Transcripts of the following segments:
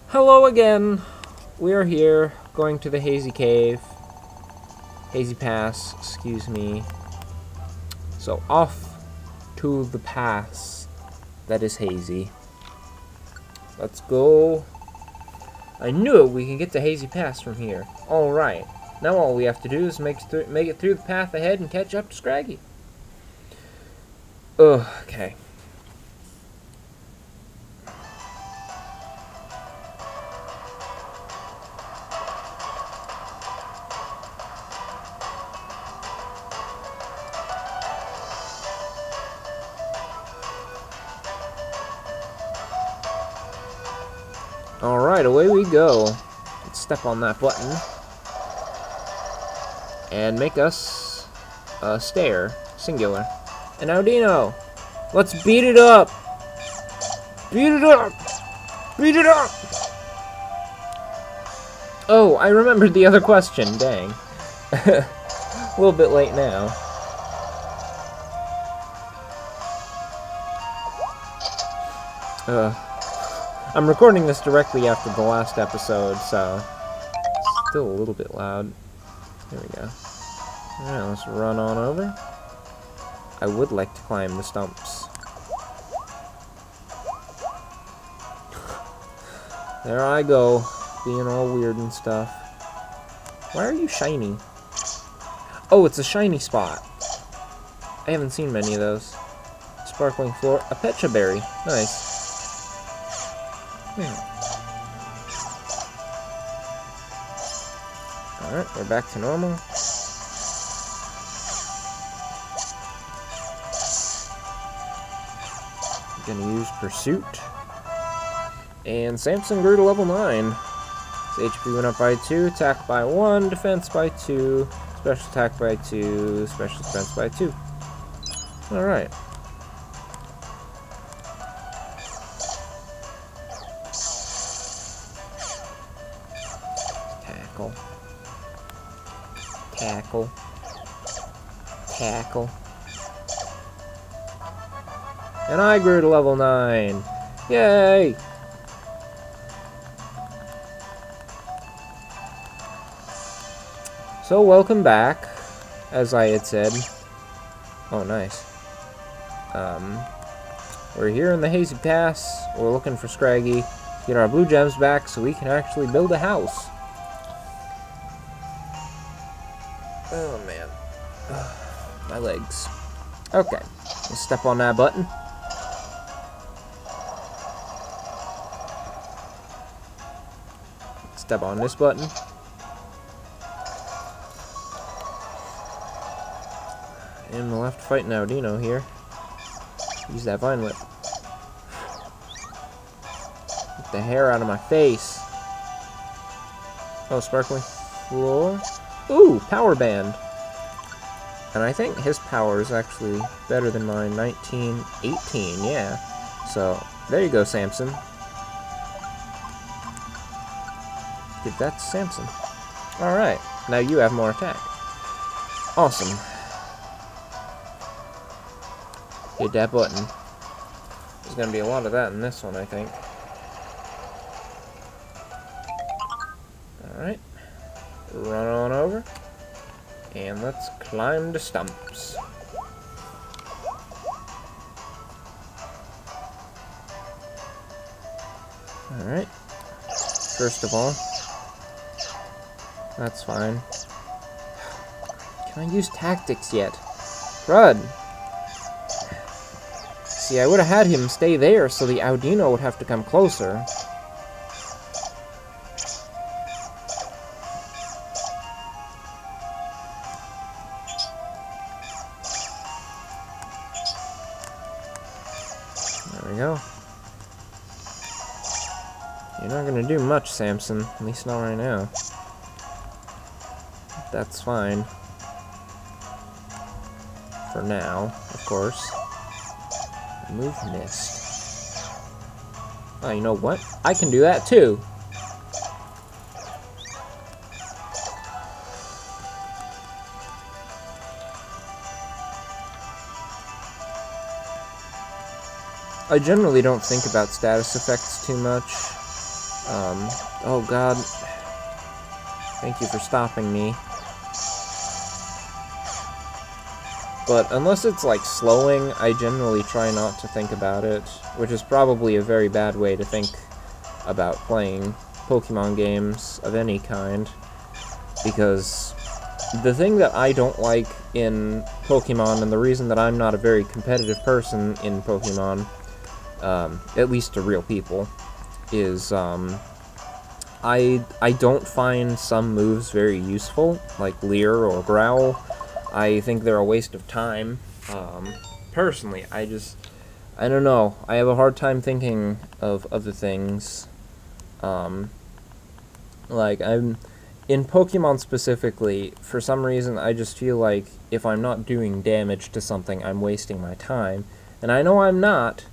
Hello again. We are here, going to the Hazy Cave. Hazy Pass, excuse me. So, off to the pass that is hazy. Let's go. I knew it, we can get to Hazy Pass from here. Alright. Now all we have to do is make it through the path ahead and catch up to Scraggy. Ugh, okay. Alright, away we go. Let's step on that button. And make us a stair. Singular. And Audino! Let's beat it up! Beat it up! Beat it up! Oh, I remembered the other question. Dang. A little bit late now. I'm recording this directly after the last episode, so it's still a little bit loud. There we go. Alright, let's run on over. I would like to climb the stumps. There I go, being all weird and stuff. Why are you shiny? Oh, it's a shiny spot. I haven't seen many of those. Sparkling floor, a Pecha berry. Nice. Alright, we're back to normal. Gonna use Pursuit. And Samson grew to level 9. His HP went up by 2, attack by 1, defense by 2, special attack by 2, special defense by 2. Alright. Tackle. Tackle. Tackle. And I grew to level 9. Yay! So welcome back, as I had said. Oh, nice. We're here in the Hazy Pass. We're looking for Scraggy. Get our blue gems back so we can actually build a house. Oh, man. My legs. Okay. Let's step on that button. Step on this button. And we'll have to fight Audino here. Use that vine whip. Get the hair out of my face. Oh, sparkling floor. Ooh, power band. And I think his power is actually better than mine. 19, 18, yeah. So, there you go, Samson. Give that to Samson. Alright, now you have more attack. Awesome. Hit that button. There's gonna be a lot of that in this one, I think. Alright. Run on over. And let's climb the stumps. Alright. First of all, that's fine. Can I use tactics yet? Crud! See, I would have had him stay there so the Audino would have to come closer. There we go. You're not gonna do much, Samson. At least not right now. That's fine. For now, of course. Remove mist. Oh, you know what? I can do that too. I generally don't think about status effects too much. Oh god. Thank you for stopping me. But unless it's like slowing, I generally try not to think about it, which is probably a very bad way to think about playing Pokemon games of any kind, because the thing that I don't like in Pokemon, and the reason that I'm not a very competitive person in Pokemon, at least to real people, is I don't find some moves very useful, like Leer or Growl. I think they're a waste of time. Personally, I don't know. I have a hard time thinking of other things. Like, in Pokemon specifically, for some reason, I just feel like if I'm not doing damage to something, I'm wasting my time. And I know I'm not,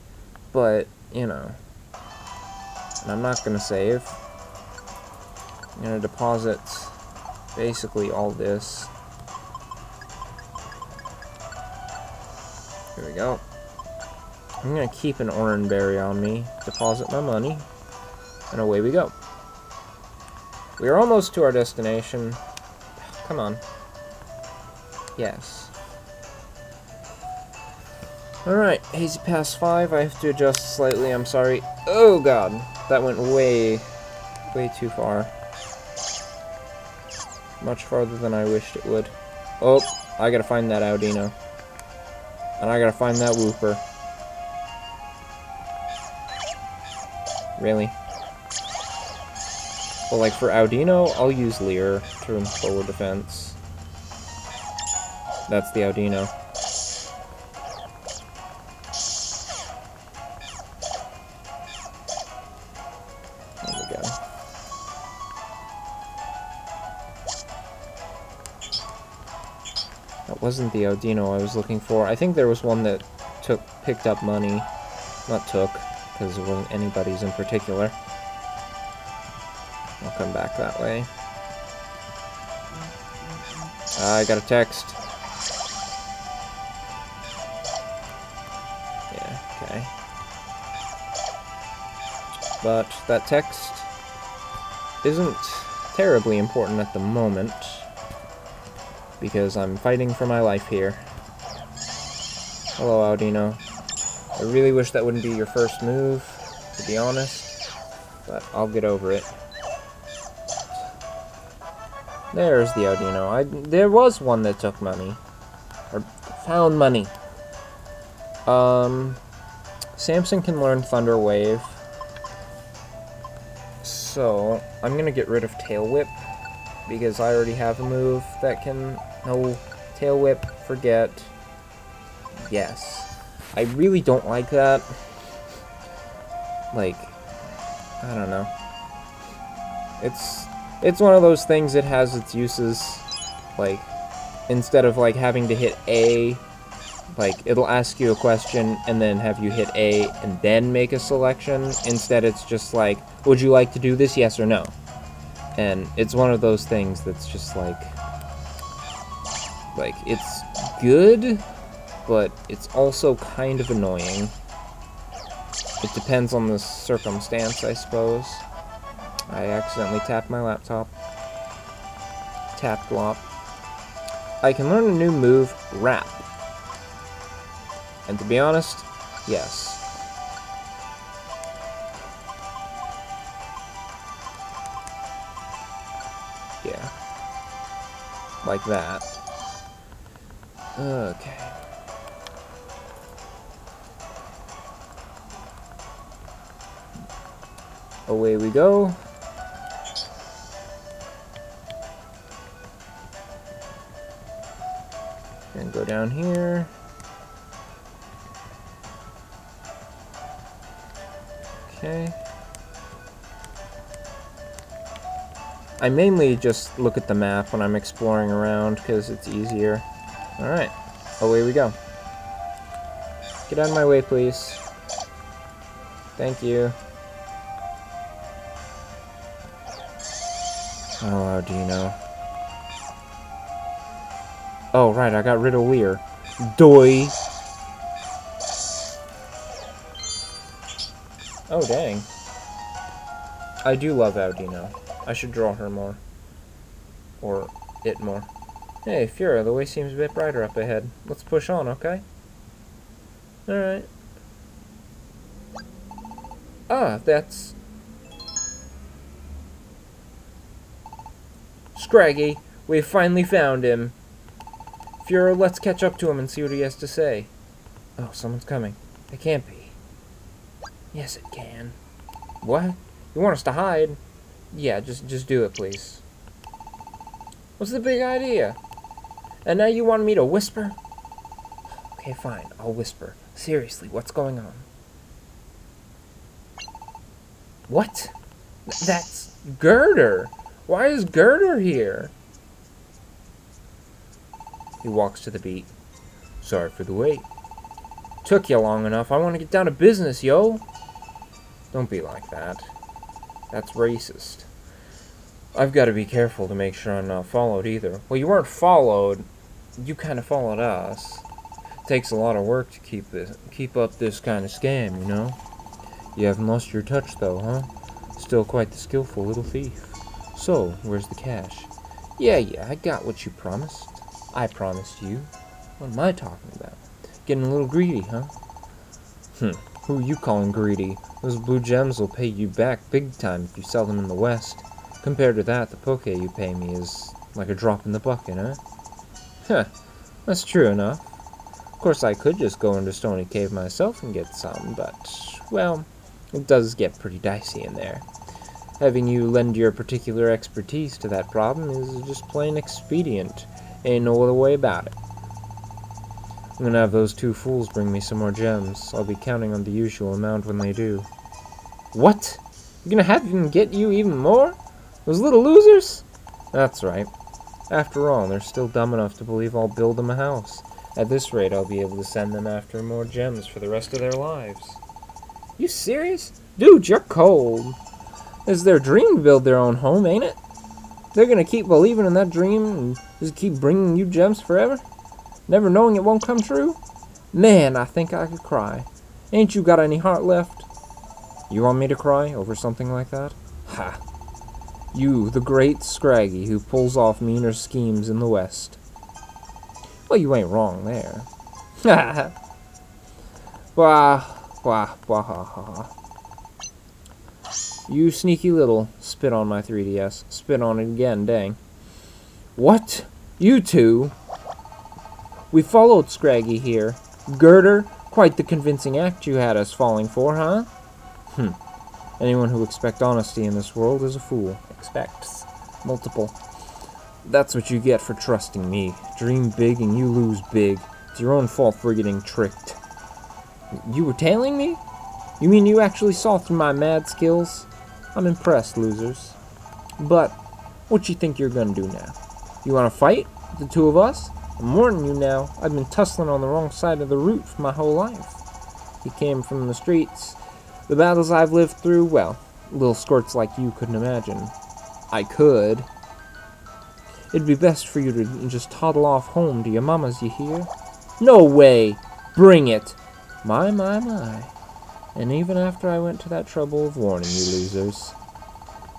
but, you know. And I'm not gonna save. I'm gonna deposit basically all this. Here we go. I'm gonna keep an Oran Berry on me, deposit my money, and away we go. We are almost to our destination. Come on. Yes. Alright, Hazy Pass 5. I have to adjust slightly, I'm sorry. Oh god, that went way too far. Much farther than I wished it would. Oh, I gotta find that Audino. And I gotta find that Wooper. Really? Well, like, for Audino, I'll use Leer to forward defense. That's the Audino. There we go. That wasn't the Audino I was looking for. I think there was one that picked up money. Not took, because it wasn't anybody's in particular. I'll come back that way. I got a text. Yeah, okay. But that text isn't terribly important at the moment, because I'm fighting for my life here. Hello, Audino. I really wish that wouldn't be your first move, to be honest, but I'll get over it. There's the Audino. There was one that took money. Or found money. Samson can learn Thunder Wave. So, I'm gonna get rid of Tail Whip, because I already have a move that can... No, Tail Whip, forget. Yes. I really don't like that. Like, I don't know. It's one of those things that has its uses. Like, instead of like having to hit A, like it'll ask you a question and then have you hit A and then make a selection. Instead it's just like, would you like to do this, yes or no? And it's one of those things that's just like it's good, but it's also kind of annoying. It depends on the circumstance, I suppose. I accidentally tapped my laptop. Tap glop. I can learn a new move, Wrap. And to be honest, yes. Yeah. Like that. Okay. Away we go. And go down here. Okay. I mainly just look at the map when I'm exploring around because it's easier. Alright, away we go. Get out of my way, please. Thank you. Oh, Audino. Oh, right, I got rid of Leer. Doi! Oh, dang. I do love Audino. I should draw her more. Or it more. Hey, Fura, the way seems a bit brighter up ahead. Let's push on, okay? Alright. Ah, that's... Scraggy, we've finally found him. Fura, let's catch up to him and see what he has to say. Oh, someone's coming. It can't be. Yes, it can. What? You want us to hide? Yeah, just do it, please. What's the big idea? And now you want me to whisper? Okay, fine, I'll whisper. Seriously, what's going on? What? That's Girder! Why is Girder here? He walks to the beat. Sorry for the wait. Took you long enough. I want to get down to business, yo! Don't be like that. That's racist. I've got to be careful to make sure I'm not followed either. Well, you weren't followed. You kind of followed us. Takes a lot of work to keep up this kind of scam, you know? You haven't lost your touch, though, huh? Still quite the skillful little thief. So, where's the cash? Yeah, I got what you promised. I promised you. What am I talking about? Getting a little greedy, huh? Who are you calling greedy? Those blue gems will pay you back big time if you sell them in the West. Compared to that, the poke you pay me is like a drop in the bucket, huh? Huh, that's true enough. Of course, I could just go into Stony Cave myself and get some, but, well, it does get pretty dicey in there. Having you lend your particular expertise to that problem is just plain expedient. Ain't no other way about it. I'm gonna have those two fools bring me some more gems. I'll be counting on the usual amount when they do. What? You're gonna have them get you even more? Those little losers? That's right. After all, they're still dumb enough to believe I'll build them a house. At this rate, I'll be able to send them after more gems for the rest of their lives. You serious? Dude, you're cold. It's their dream to build their own home, ain't it? They're gonna keep believing in that dream and just keep bringing you gems forever? Never knowing it won't come true? Man, I think I could cry. Ain't you got any heart left? You want me to cry over something like that? Ha! You, the great Scraggy, who pulls off meaner schemes in the West. Well, you ain't wrong there. Ha ha! Wah, wah, ha, ha, ha. You sneaky little, spit on my 3DS. Spit on it again, dang. What? You two? We followed Scraggy here. Girder, quite the convincing act you had us falling for, huh? Anyone who expects honesty in this world is a fool. Expects. Multiple. That's what you get for trusting me. Dream big and you lose big. It's your own fault for getting tricked. You were tailing me? You mean you actually saw through my mad skills? I'm impressed, losers. But, what you think you're gonna do now? You wanna fight? The two of us? I'm warning you now, I've been tussling on the wrong side of the route for my whole life. He came from the streets. The battles I've lived through, well, little squirts like you couldn't imagine. I could. It'd be best for you to just toddle off home to your mamas, you hear? No way! Bring it! My. And even after I went to that trouble of warning you losers.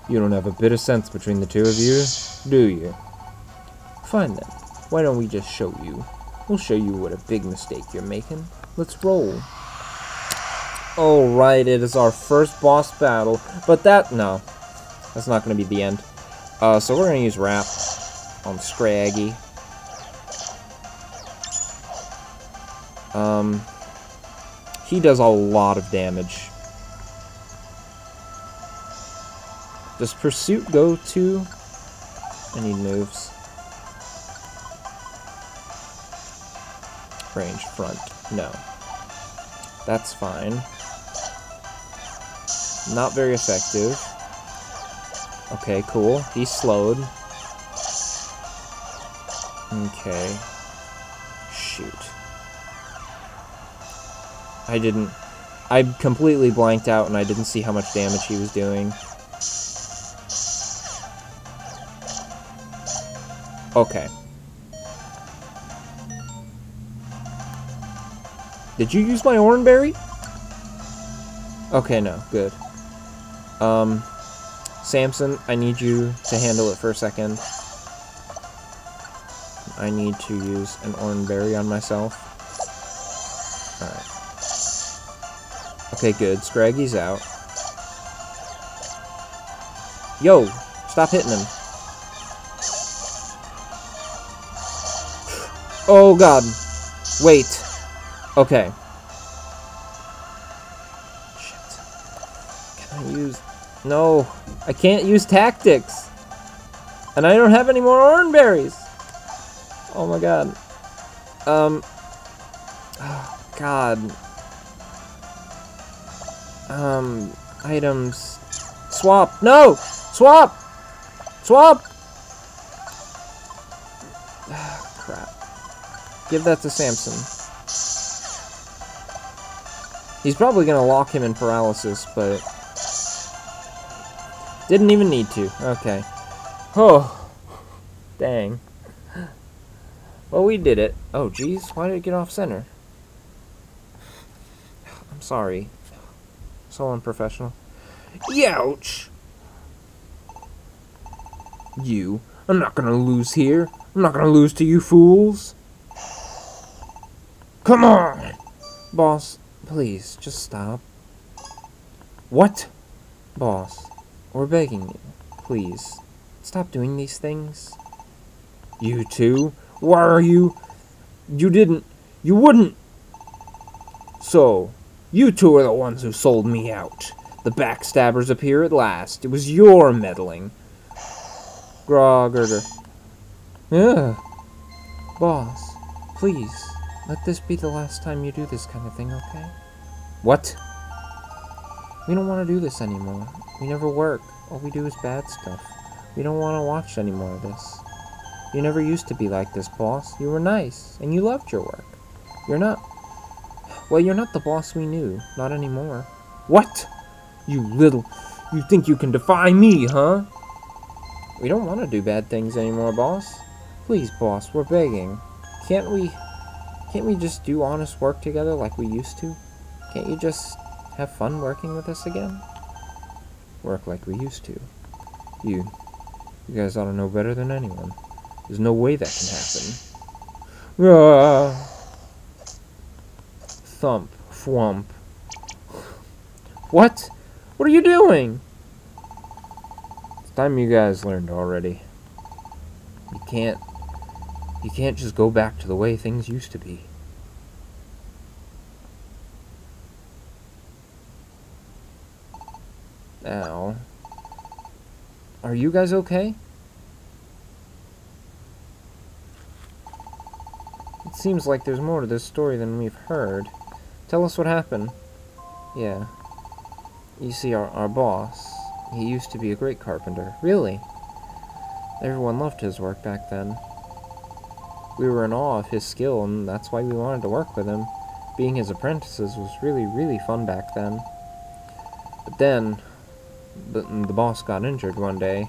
You don't have a bit of sense between the two of you, do you? Fine then. Why don't we just show you? We'll show you what a big mistake you're making. Let's roll. Alright, it is our first boss battle. But no. That's not going to be the end. So we're going to use Wrap on Scraggy. He does a lot of damage. Does Pursuit go to? I need moves. Range, front. No. That's fine. Not very effective. Okay, cool. He's slowed. Okay. Shoot. I completely blanked out and I didn't see how much damage he was doing. Okay. Did you use my Oranberry? Okay, no, good. Samson, I need you to handle it for a second. I need to use an orange berry on myself. Alright. Okay, good. Scraggy's out. Yo! Stop hitting him. Oh god. Wait. Okay. Shit. Can I use... No. I can't use tactics. And I don't have any more orange berries. Oh my god. Oh god. Items. Swap. No! Swap! Swap! Crap. Give that to Samson. He's probably gonna lock him in paralysis, but... Didn't even need to. Okay. Oh. Dang. Well, we did it. Oh, geez. Why did it get off center? I'm sorry. So unprofessional. Youch! You. I'm not gonna lose here. I'm not gonna lose to you fools. Come on! Boss, please, just stop. What? Boss, we're begging you. Please, stop doing these things. You two? Why are you... You wouldn't... So, you two are the ones who sold me out. The backstabbers appear at last. It was your meddling. Groggerder. Ugh. Boss, please, let this be the last time you do this kind of thing, okay? What? We don't want to do this anymore. We never work. All we do is bad stuff. We don't want to watch any more of this. You never used to be like this, boss. You were nice, and you loved your work. You're not... Well, you're not the boss we knew. Not anymore. What? You think you can defy me, huh? We don't want to do bad things anymore, boss. Please, boss, we're begging. Can't we just do honest work together like we used to? Can't you just have fun working with us again? Work like we used to. You guys ought to know better than anyone. There's no way that can happen. Thump. Thwump. What? What are you doing? It's time you guys learned already. You can't just go back to the way things used to be. Ow. Are you guys okay? It seems like there's more to this story than we've heard. Tell us what happened. Yeah. You see, our boss, he used to be a great carpenter. Really? Everyone loved his work back then. We were in awe of his skill, and that's why we wanted to work with him. Being his apprentices was really, really fun back then. But then, the boss got injured one day.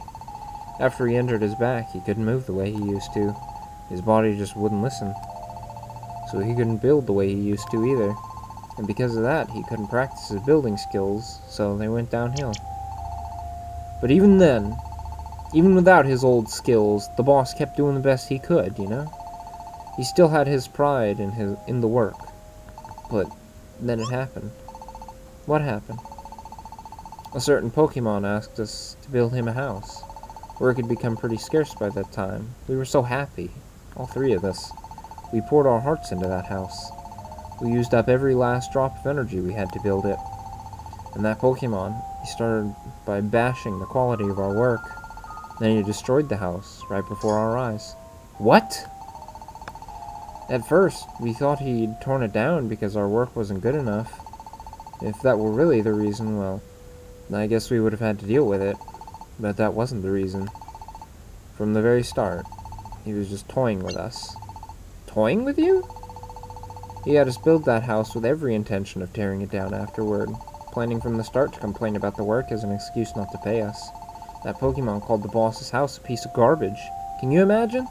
After he injured his back, he couldn't move the way he used to. His body just wouldn't listen. So he couldn't build the way he used to either. And because of that, he couldn't practice his building skills, so they went downhill. But even then, even without his old skills, the boss kept doing the best he could, you know? He still had his pride in the work. But then it happened. What happened? A certain Pokemon asked us to build him a house. Work had become pretty scarce by that time. We were so happy, all three of us. We poured our hearts into that house. We used up every last drop of energy we had to build it. And that Pokemon, he started by bashing the quality of our work. Then he destroyed the house right before our eyes. What? At first, we thought he'd torn it down because our work wasn't good enough. If that were really the reason, well, I guess we would have had to deal with it. But that wasn't the reason. From the very start, he was just toying with us. Toying with you? He had us build that house with every intention of tearing it down afterward, planning from the start to complain about the work as an excuse not to pay us. That Pokemon called the boss's house a piece of garbage. Can you imagine?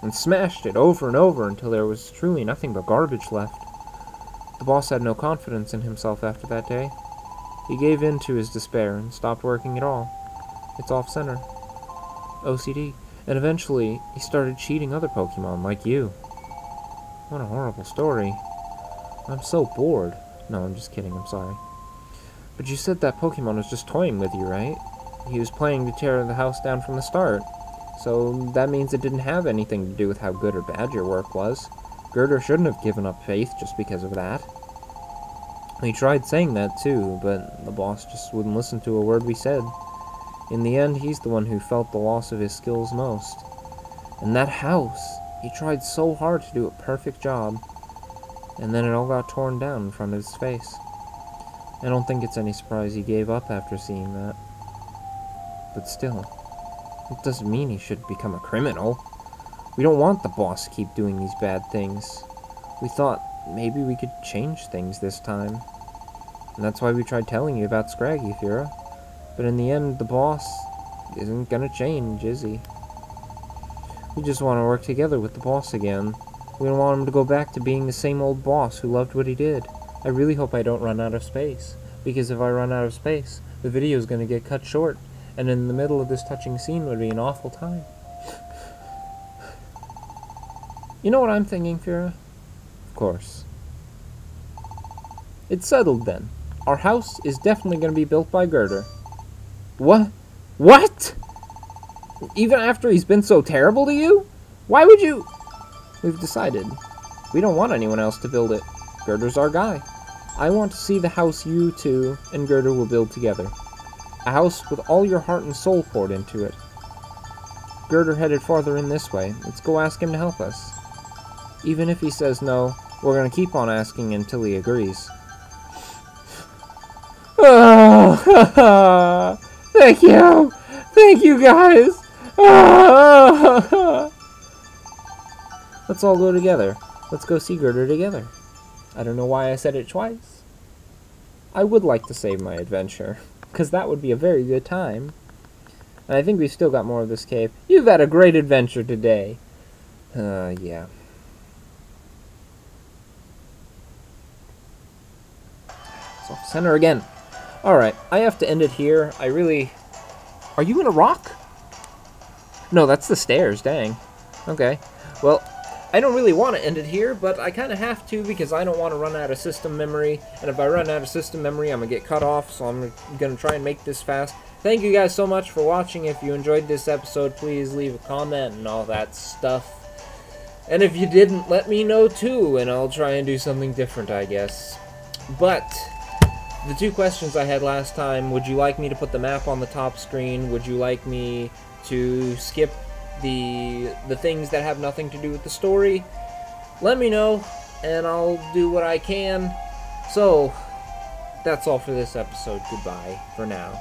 And smashed it over and over until there was truly nothing but garbage left. The boss had no confidence in himself after that day. He gave in to his despair and stopped working at all. It's off-center. OCD. And eventually, he started cheating other Pokemon, like you. What a horrible story. I'm so bored. No, I'm just kidding, I'm sorry. But you said that Pokemon was just toying with you, right? He was planning to tear the house down from the start. So that means it didn't have anything to do with how good or bad your work was. Girder shouldn't have given up faith just because of that. He tried saying that too, but the boss just wouldn't listen to a word we said. In the end, he's the one who felt the loss of his skills most. And that house, he tried so hard to do a perfect job, and then it all got torn down in front of his face. I don't think it's any surprise he gave up after seeing that. But still, it doesn't mean he should become a criminal. We don't want the boss to keep doing these bad things. We thought maybe we could change things this time. And that's why we tried telling you about Scraggy, Fira. But in the end, the boss isn't gonna change, is he? We just want to work together with the boss again. We don't want him to go back to being the same old boss who loved what he did. I really hope I don't run out of space. Because if I run out of space, the video is gonna get cut short. And in the middle of this touching scene would be an awful time. You know what I'm thinking, Fira? Of course. It's settled then. Our house is definitely going to be built by Girder. What? What? Even after he's been so terrible to you? Why would you? We've decided. We don't want anyone else to build it. Girder's our guy. I want to see the house you two and Girder will build together. A house with all your heart and soul poured into it. Girder headed farther in this way. Let's go ask him to help us. Even if he says no, we're going to keep on asking until he agrees. Oh, thank you! Thank you, guys! Oh. Let's all go together. Let's go see Girder together. I don't know why I said it twice. I would like to save my adventure, because that would be a very good time. And I think we've still got more of this cave. You've had a great adventure today. Yeah. It's off center again. Alright, I have to end it here. I really... Are you in a rock? No, that's the stairs, dang. Okay. Well, I don't really want to end it here, but I kind of have to because I don't want to run out of system memory. And if I run out of system memory, I'm going to get cut off, so I'm going to try and make this fast. Thank you guys so much for watching. If you enjoyed this episode, please leave a comment and all that stuff. And if you didn't, let me know too, and I'll try and do something different, I guess. But the two questions I had last time, would you like me to put the map on the top screen? Would you like me to skip the things that have nothing to do with the story? Let me know, and I'll do what I can. So, that's all for this episode. Goodbye for now.